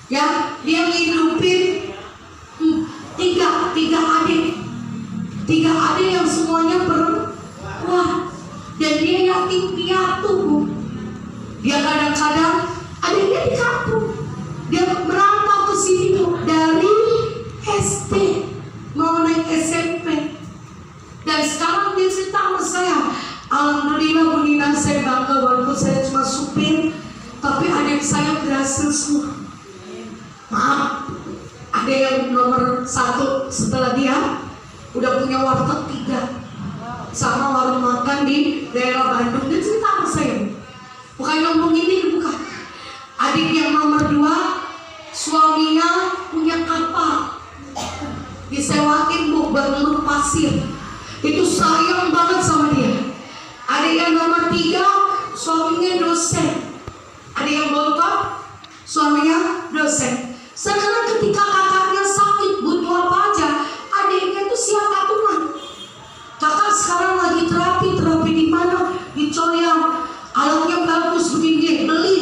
Ya, dia ngidupin tiga adik yang semuanya perempuan, dan dia yatim piatu, Bu. Dia kadang-kadang adiknya di kampung, dia merantau ke sini, Bu, dari SD mau naik SMP, dan sekarang dia cerita sama saya, alhamdulillah Bu Nina, saya bangga walaupun saya cuma supir, tapi adik saya berhasil semua. Maaf, ada yang nomor 1 setelah dia udah punya warteg 3 sama warung makan di daerah Bandung. Dia cerita sama saya, bukan ngomong ini, bukan. Adik yang nomor 2 suaminya punya kapal, disewain, Bu, berlur pasir. Itu sayang banget sama dia. Adik yang nomor 3 suaminya dosen. Ada yang bontot, suaminya dosen. Sekarang ketika kakaknya sakit butuh apa aja, adiknya tuh siap patungan. Kakak sekarang lagi terapi di mana? Di Coyang. Alatnya bagus begini, beli.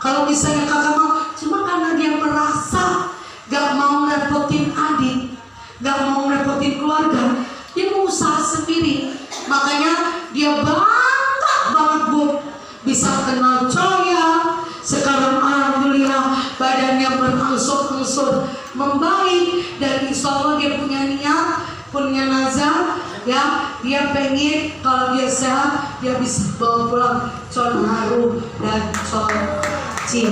Kalau misalnya kakak mau, cuma karena dia merasa gak mau repotin adik, gak mau repotin keluarga, dia mau usaha sendiri. Makanya dia bangga banget, Bu, bisa kenal Coyang. Sekarang alhamdulillah badannya berangsur-angsur membaik, dan insya Allah dia punya niat, punya nazar, ya, dia pengen kalau dia sehat dia bisa bawa pulang Con Haru dan Con Cing.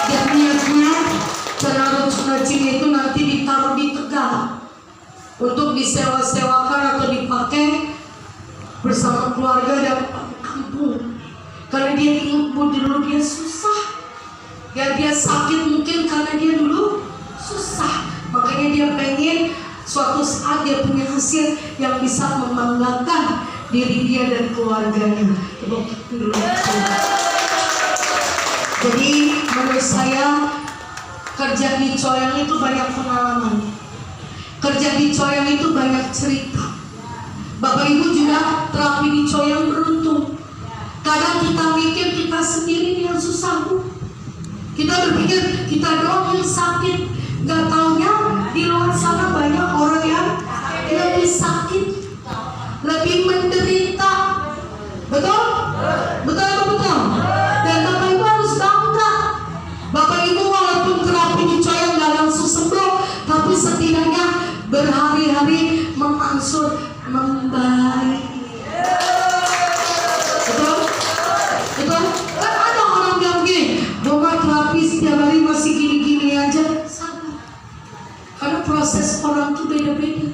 Dia niatnya Con Haru Con Cing itu nanti ditaruh di Tegal untuk disewa-sewakan atau dipakai bersama keluarga dan kampung. Karena dia ingat, Bu, dulu dia susah, ya, dia sakit mungkin karena dia dulu susah. Makanya dia pengen suatu saat dia punya hasil yang bisa membanggakan diri dia dan keluarganya. Jadi menurut saya kerja di Coyang itu banyak pengalaman, kerja di Coyang itu banyak cerita. Bapak Ibu juga terapi di Coyang beruntung. Kadang kita mikir kita sendiri yang susah, Bu. Kita berpikir kita doang yang sakit, gak taunya di luar sana banyak orang yang lebih sakit, lebih menderita. Betul? Betul atau betul? Dan Bapak Ibu harus bangga. Bapak Ibu walaupun terapi di Coyang gak langsung sembuh, tapi setidaknya berhari-hari mengangsur membaik. Betul? Betul? Kan ada orang yang gini, Doma terapi setiap hari masih gini-gini aja. Sabar, karena proses orang tuh beda-beda.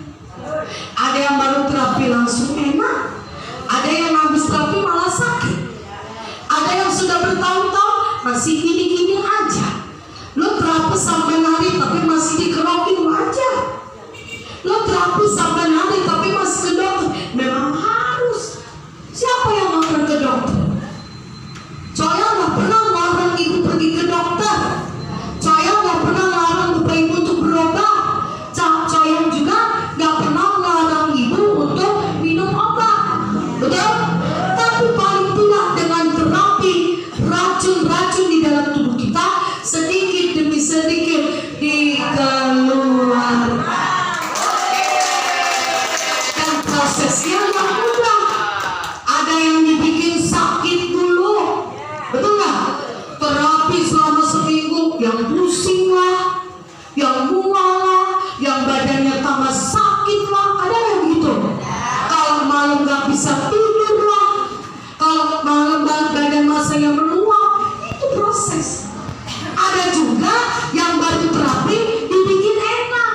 Ada yang baru terapi langsung enak, ada yang habis terapi malah sakit, ada yang sudah bertahun-tahun masih gini-gini aja. Lo terapi sampai hari tapi masih dikerokin wajar. Lo terapi sampai hari tapi masih ke dokter. Memang harus. Siapa yang mau ke dokter? Coyang gak pernah melarang ibu pergi ke dokter. Coyang gak pernah melarang bapak ibu untuk berobat. Coyang juga gak pernah melarang ibu untuk minum obat. Betul? Tapi paling tidak dengan terapi, racun-racun di dalam tubuh kita sedikit demi sedikit dikeluarkan. Dan prosesnya gak mudah. Ada yang dibikin sakit dulu, betul nggak? Terapi selama seminggu, yang pusing lah, yang mual lah, yang badannya tambah sakit lah, ada yang begitu. Kalau malam nggak bisa tidur lah, kalau malam badan masanya meluap, itu proses. Ada juga yang baru terapi dibikin enak.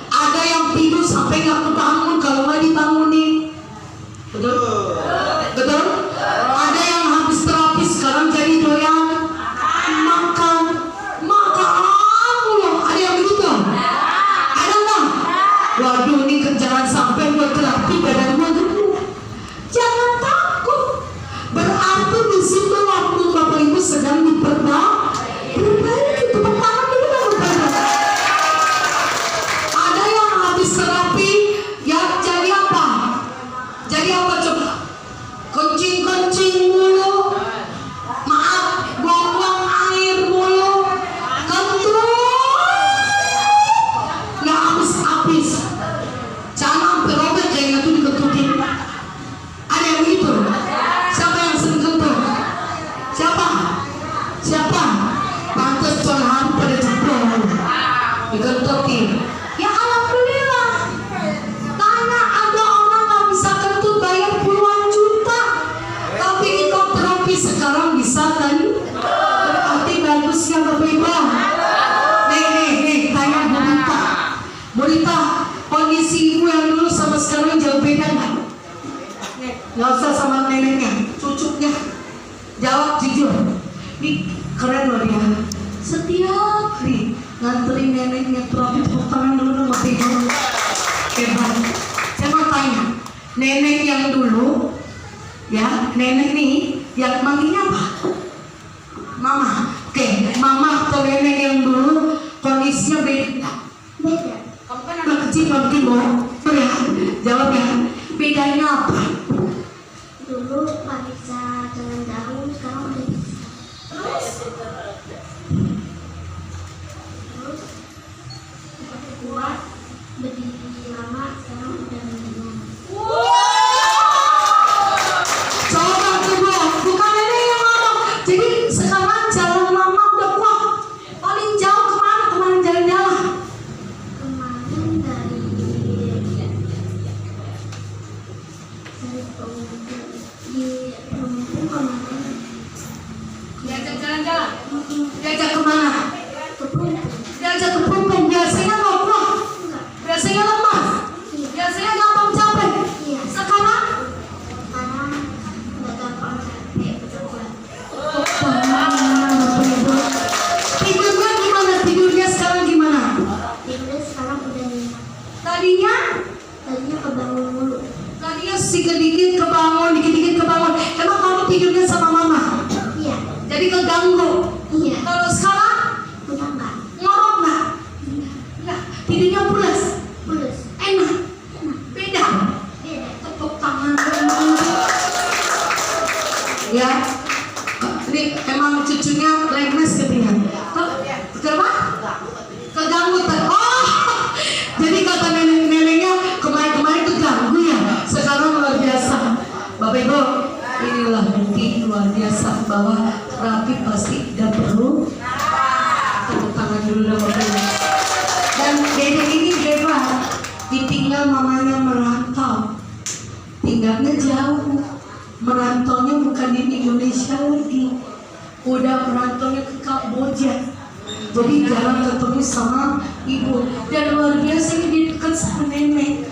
Ada yang tidur sampai nggak kebangun kalau nggak dibangunin. Betul? Betul? Ada yang habis terapi sekarang jadi doyan makan mulu. Ada yang begitu? Ada nggak? Waduh, ini jangan sampai buat terapi badan gua gemuk. Siapa? Pantes colahan pada jempol. Digentokin. Ya alhamdulillah. Karena ada orang nggak bisa kentut bayar puluhan juta, tapi ikut terapi sekarang bisa kan? Berarti bagusnya berbeda. Nih, tanya Burita, kondisi ibu yang dulu sama sekarang jauh beda nggak? Nggak usah sama neneknya, cucunya. Jawab jujur. Nih keren loh dia. Setiap hari nganterin neneknya terapi, tepuk tangan dulu dong, tidur. Hebat. Saya mau tanya, nenek yang dulu, ya nenek nih, yang manggilnya apa? Mama. Oke, mama atau nenek yang dulu kondisinya beda nggak? Beda. Kamu kan anak kecil mungkin bohong. Ya, jawab ya. Bedanya apa? Dulu nggak bisa jalan jauh, sekarang udah bisa. Terus kuat berdiri lama, sekarang udah minum. Coba tuh Bu, bukan nenek yang ngomong. Jadi sekarang jalan lama udah kuat. Paling jauh kemana? Kemarin jalan-jalan. Kemarin dari Pelumpung kemarin Diajak jalan-jalan. Diajak kemana? ke Pelumpung. Diajak ke Pelumpung. Biasanya nggak kuat. Biasanya lemas. Biasanya gampang capek. Iya. Sekarang Sekarang nggak gampang capek, udah kuat. tidurnya gimana? Tidurnya sekarang gimana? Tidurnya sekarang udah nyenyak. Tadinya Kebangun mulu. tadinya sedikit kebangun, dikit-dikit kebangun. Emang kamu tidurnya sama mama? Iya. Jadi keganggu. Iya. Kalau sekarang Udah nggak? ngorok nggak? Nggak. Tidurnya pulas. Pulas. Enak. Beda. Beda. Tepuk tangan. Ya. Ini emang cucunya lemes ketinggalan. Kenapa? Keganggu. Oh. Jadi kata neneknya kemarin keganggu ya. Sekarang luar biasa. Bapak Ibu, inilah bukti luar biasa bahwa terapi pasti tidak perlu. Tepuk tangan dulu dong Bapak Ibu. Dan dede ini hebat. Ditinggal mamanya merantau. Tinggalnya jauh. Merantaunya bukan di Indonesia lagi. Udah merantaunya ke Kamboja. Jadi jarang ketemu sama ibu. Dan luar biasa ini dia dekat sama nenek.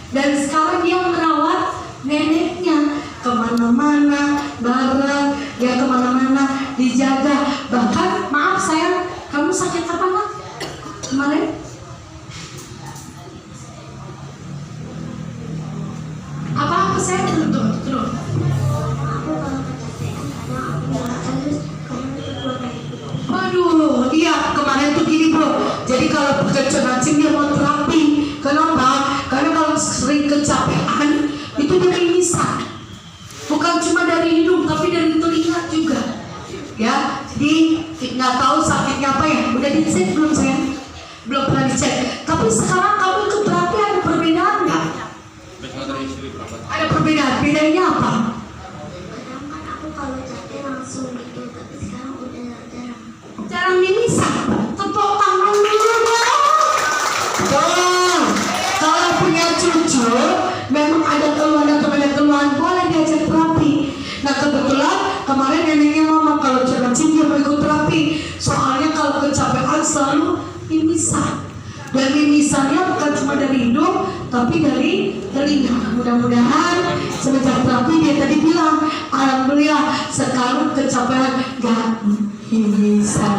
Dan sekarang dia merawat neneknya kemana-mana, bareng ya kemana-mana dijaga. Bahkan maaf sayang, kamu sakit apa nak kemarin? Apa saya turun. Aku kalau kecapean kadang aku ngerasa terus kamu keluar dari itu. Waduh, iya kemarin tuh gini bro. Jadi kalau pekerja rajin dia mau terapi. Kenapa? Karena kalau sering kecapean itu dari lisan. Bukan cuma dari hidung, tapi dari telinga juga. Ya, jadi nggak tahu sakitnya apa ya. Udah dicek belum sayang? Belum pernah dicek. Tapi sekarang kamu ikut terapi ada perbedaan nggak? Ada perbedaan. Bedanya apa? Kadang kan aku kalau capek langsung gitu, tapi sekarang udah jarang. Jarang mimisan. Tepuk tangan dulu dong. Dong. Kalau punya cucu, memang ada keluhan boleh diajak terapi. Nah kebetulan kemarin neneknya ngomong kalau cacing dia mau ikut terapi. Soalnya kalau kecapean selalu mimisan. Dan mimisannya bukan cuma dari hidung, tapi dari telinga. Mudah-mudahan semenjak terapi dia tadi bilang, alhamdulillah sekarang kecapean gak mimisan.